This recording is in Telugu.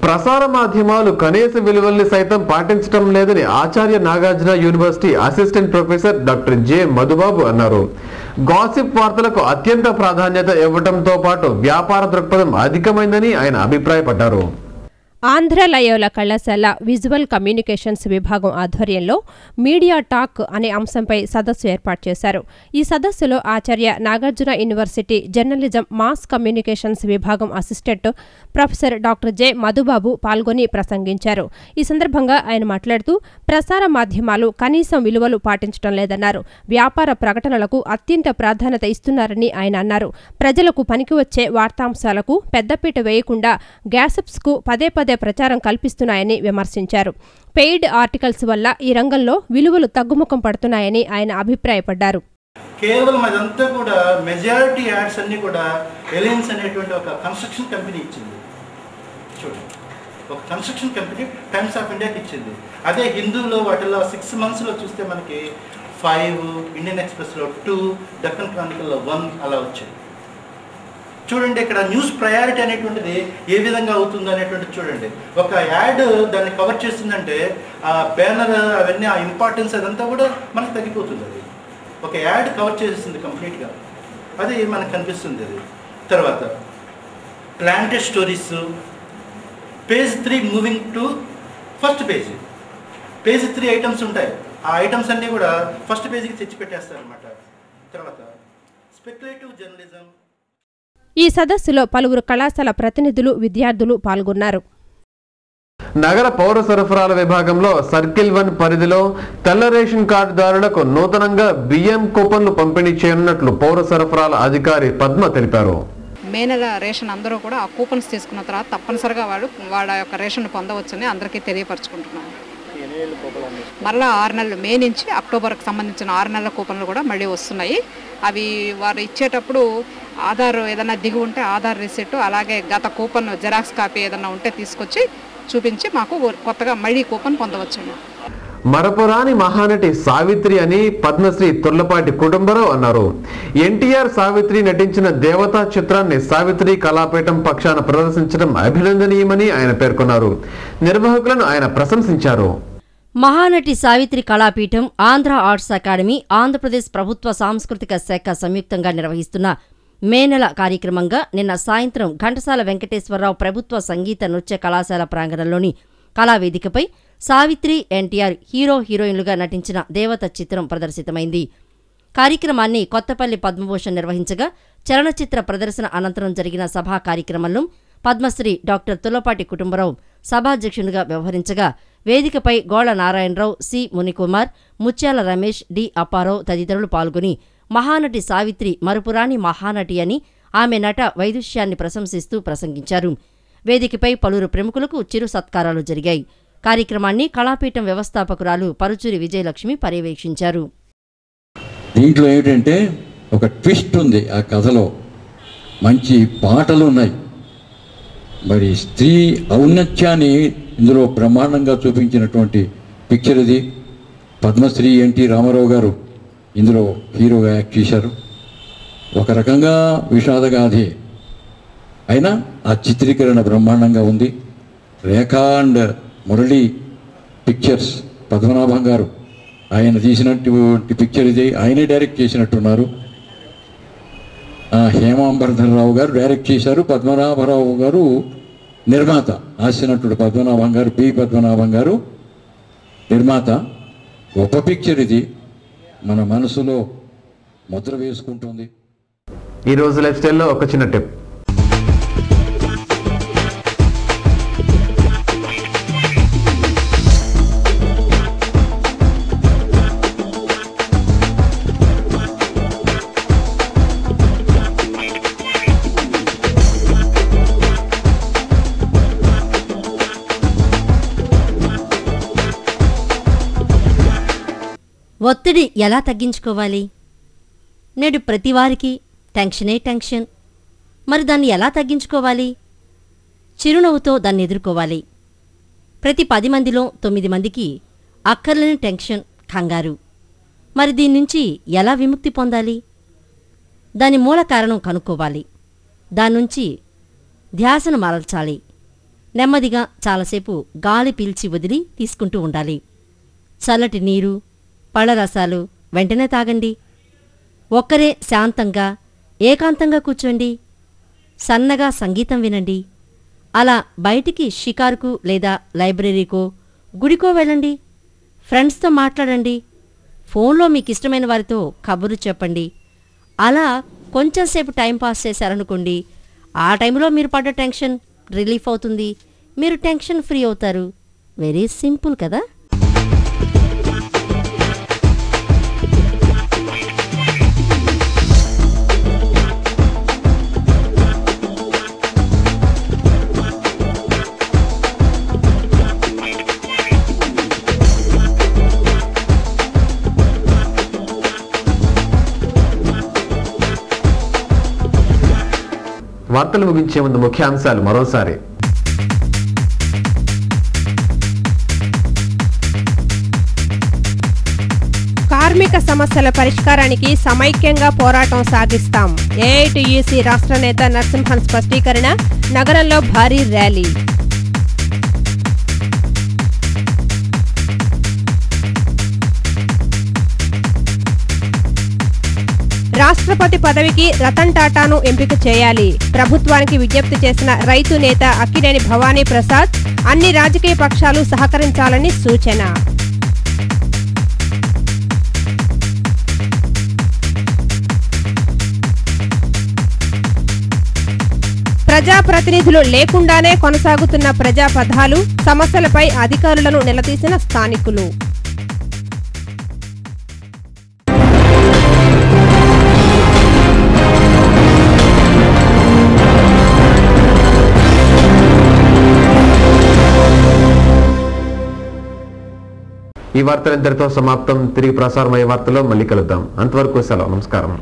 ప్రసార మాధ్యమాలు కనీస విలువల్ని సైతం పాటించడం లేదని Acharya Nagarjuna University assistant professor doctor J Madhubabu అన్నారు. గాసిప్ వార్తలకు అత్యంత ప్రాధాన్యత ఇవ్వడంతో పాటు వ్యాపార దృక్పథం అధికమైందని ఆయన అభిప్రాయపడ్డారు. ఆంధ్ర లయోలా కళాశాల విజువల్ కమ్యూనికేషన్స్ విభాగం ఆధ్వర్యంలో మీడియా టాక్ అనే అంశంపై సదస్సు ఏర్పాటు చేశారు. ఈ సదస్సులో Acharya Nagarjuna University journalism mass communications విభాగం assistant professor doctor J Madhubabu పాల్గొని ప్రసంగించారు. ఈ సందర్భంగా ఆయన మాట్లాడుతూ ప్రసార మాధ్యమాలు కనీసం విలువలు పాటించడం లేదన్నారు. వ్యాపార ప్రకటనలకు అత్యంత ప్రాధాన్యత ఇస్తున్నారని ఆయన అన్నారు. ప్రజలకు పనికి వచ్చే వార్తాంశాలకు పెద్దపీట వేయకుండా గ్యాసిప్స్కు పదే పదే ప్రచారం కల్పిస్తున్నాయని విమర్శించారు. పెయిడ్ ఆర్టికల్స్ వల్ల ఈ రంగంలో విలువలు తగ్గుముఖం పడుతున్నాయని ఆయన అభిప్రాయపడ్డారు. కేవలం అదంతా కూడా మెజారిటీ యాడ్స్ అన్ని కూడా ఎలియన్స్ అనేటువంటి ఒక కన్స్ట్రక్షన్ కంపెనీ ఇచ్చింది. చూడండి, ఒక కన్స్ట్రక్షన్ కంపెనీ టైమ్స్ ఆఫ్ ఇండియాకి ఇచ్చింది. అదే హిందూలో వాటిలో 6 monthsలో చూస్తే మనకి 5, ఇండియన్ ఎక్స్ప్రెస్లో 2, డక్కన్ క్రానికల్లో 1 అలా వచ్చాయి. చూడండి, ఇక్కడ న్యూస్ ప్రయారిటీ అనేటువంటిది ఏ విధంగా అవుతుందో అనేటువంటిది చూడండి. ఒక యాడ్ దాన్ని కవర్ చేస్తుందంటే ఆ బ్యానర్ అవన్నీ ఆ ఇంపార్టెన్స్ అదంతా కూడా మనకు తగ్గిపోతుంది. అది ఒక యాడ్ కవర్ చేసేస్తుంది కంప్లీట్గా, అది మనకు కనిపిస్తుంది. అది తర్వాత planted stories, page 3 moving to first page. Page 3 items ఉంటాయి. ఆ ఐటమ్స్ అన్నీ కూడా ఫస్ట్ పేజీకి తెచ్చి పెట్టేస్తారనమాట. తర్వాత స్పెక్యులేటివ్ జర్నలిజం. ఈ సదస్సులో పలువురు కళాశాల ప్రతినిధులు, విద్యార్థులు పాల్గొన్నారు. నగర పౌర సరఫరాల విభాగంలో సర్కిల్ 1 పరిధిలో తెల్ల రేషన్ కార్డుదారులకు నూతనంగా బియ్యం కూపన్లు పంపిణీ చేయనున్నట్లు పౌర సరఫరాల అధికారి పద్మ తెలిపారు. మే నెల రేషన్ అందరూ కూడా ఆ కూపన్స్ తీసుకున్న తర్వాత తప్పనిసరిగా వాళ్ళ యొక్క రేషన్ పొందవచ్చని అందరికీ తెలియపరచుకుంటున్నాను. మరలా 6 నెలలు, మే నుంచి అక్టోబర్కి సంబంధించిన 6 నెలల కూపన్లు కూడా మళ్ళీ వస్తున్నాయి. అవి వారు ఇచ్చేటప్పుడు ఆధార్ ఏదైనా దిగి ఉంటే ఆధార్ రిసిప్ట్, అలాగే గత కూపన్ జెరాక్స్ కాపీ ఏదైనా ఉంటే తీసుకొచ్చి చూపించి మాకు కొత్తగా మళ్ళీ కూపన్ పొందవచ్చు. మరపురాని మహానటి సావిత్రి అని పద్మశ్రీ తుర్లపాటి కుటుంబరావు అన్నారు. ఎన్టీఆర్ సావిత్రి నటించిన దేవతా చిత్రాన్ని సావిత్రి కళాపీఠం పక్షాన ప్రదర్శించడం అభినందనీయమని ఆయన పేర్కొన్నారు. నిర్వాహకులను ఆయన ప్రశంసించారు. మహానటి సావిత్రి కళాపీఠం, ఆంధ్ర ఆర్ట్స్ అకాడమీ, ఆంధ్రప్రదేశ్ ప్రభుత్వ సాంస్కృతిక శాఖ సంయుక్తంగా నిర్వహిస్తున్న మే నెల కార్యక్రమంగా నిన్న సాయంత్రం ఘంటసాల వెంకటేశ్వరరావు ప్రభుత్వ సంగీత నృత్య కళాశాల ప్రాంగణంలోని కళావేదికపై సావిత్రి, ఎన్టీఆర్ హీరో హీరోయిన్లుగా నటించిన దేవత చిత్రం ప్రదర్శితమైంది. కార్యక్రమాన్ని కొత్తపల్లి పద్మభూషణ్ నిర్వహించగా చలనచిత్ర ప్రదర్శన అనంతరం జరిగిన సభా కార్యక్రమంలో పద్మశ్రీ డాక్టర్ తులపాటి కుటుంబరావు సభాధ్యక్షునిగా వ్యవహరించగా వేదికపై గోళ నారాయణరావు, సి మునికుమార్, ముత్యాల రమేష్, డి అప్పారావు తదితరులు పాల్గొని మహానటి సావిత్రి మరుపురాని మహానటి అని ఆమె నట వైదుష్యాన్ని ప్రశంసిస్తూ ప్రసంగించారు. వేదికపై పలువురు ప్రముఖులకు చిరు సత్కారాలు జరిగాయి. కార్యక్రమాన్ని కళాపీఠం వ్యవస్థాపకురాలు పరుచూరి విజయలక్ష్మి పర్యవేక్షించారు. దీంట్లో ఏమిటంటే ఒక ట్విస్ట్ ఉంది. ఆ కథలో మంచి పాటలు ఉన్నాయి. మరి స్త్రీ ఔన్నత్యాన్ని ఇందులో బ్రహ్మాండంగా చూపించినటువంటి పిక్చర్ ఇది. పద్మశ్రీ ఎన్టీ రామారావు గారు ఇందులో హీరోగా యాక్ట్ చేశారు. ఒక రకంగా విషాదగాథే అయినా ఆ చిత్రీకరణ బ్రహ్మాండంగా ఉంది. రేఖా అండ్ మురళి పిక్చర్స్ పద్మనాభం గారు ఆయన తీసినటువంటి పిక్చర్ ఇది. ఆయనే డైరెక్ట్ చేసినట్టున్నారు. హేమాంబర్ధరరావు గారు డైరెక్ట్ చేశారు. పద్మనాభరావు గారు నిర్మాత. హాస్యనటుడు పద్మనాభం గారు, పి పద్మనాభం గారు నిర్మాత. గొప్ప పిక్చర్ ఇది, మన మనసులో ముద్ర వేసుకుంటుంది. ఈరోజు లైఫ్ స్టైల్లో ఒక చిన్న టిప్. ఒత్తిడి ఎలా తగ్గించుకోవాలి? నేడు ప్రతివారికి టెన్షనే టెన్షన్. మరి దాన్ని ఎలా తగ్గించుకోవాలి? చిరునవ్వుతో దాన్ని ఎదుర్కోవాలి. ప్రతి 10 మందిలో 9 మందికి అక్కర్లేని టెన్షన్, కంగారు. మరి దీని నుంచి ఎలా విముక్తి పొందాలి? దాని మూల కారణం కనుక్కోవాలి. దాని నుంచి ధ్యాసను మరల్చాలి. నెమ్మదిగా చాలాసేపు గాలి పీల్చి వదిలి తీసుకుంటూ ఉండాలి. చల్లటి నీరు, పళ్ళరసాలు వెంటనే తాగండి. ఒక్కరే శాంతంగా ఏకాంతంగా కూర్చోండి. సన్నగా సంగీతం వినండి. అలా బయటికి షికారుకు లేదా లైబ్రరీకో గుడికో వెళ్ళండి. ఫ్రెండ్స్తో మాట్లాడండి. ఫోన్లో మీకిష్టమైన వారితో కబుర్లు చెప్పండి. అలా కొంచెంసేపు టైం పాస్ చేశారనుకోండి, ఆ టైంలో మీరు పడ్డ టెన్షన్ రిలీఫ్ అవుతుంది. మీరు టెన్షన్ ఫ్రీ అవుతారు. వెరీ సింపుల్ కదా. వార్తలు ముగించే ముందు ముఖ్యాంశాలు మరోసారి. కార్మిక సమస్యల పరిష్కారానికి సమైక్యంగా పోరాటం సాగిస్తాం. ఏఐటీయూసీ రాష్ట్ర నేత నరసింహన్ స్పష్టీకరణ. నగరంలో భారీ ర్యాలీ. రాష్ట్రపతి పదవికి రతన్ టాటాను ఎంపిక చేయాలి. ప్రభుత్వానికి విజ్ఞప్తి చేసిన రైతు నేత అక్కినేని భవానీ ప్రసాద్. అన్ని రాజకీయ పక్షాలు సహకరించాలని సూచన. ప్రజాప్రతినిధులు లేకుండానే కొనసాగుతున్న ప్రజాపథాలు, సమస్యలపై అధికారులను నిలదీసిన స్థానికులు. ఈ వార్తలు ఇంతటితో సమాప్తం. తిరిగి ప్రసారమయ్యే వార్తలో మళ్ళీ కలుద్దాం. అంతవరకు సెలవు. నమస్కారం.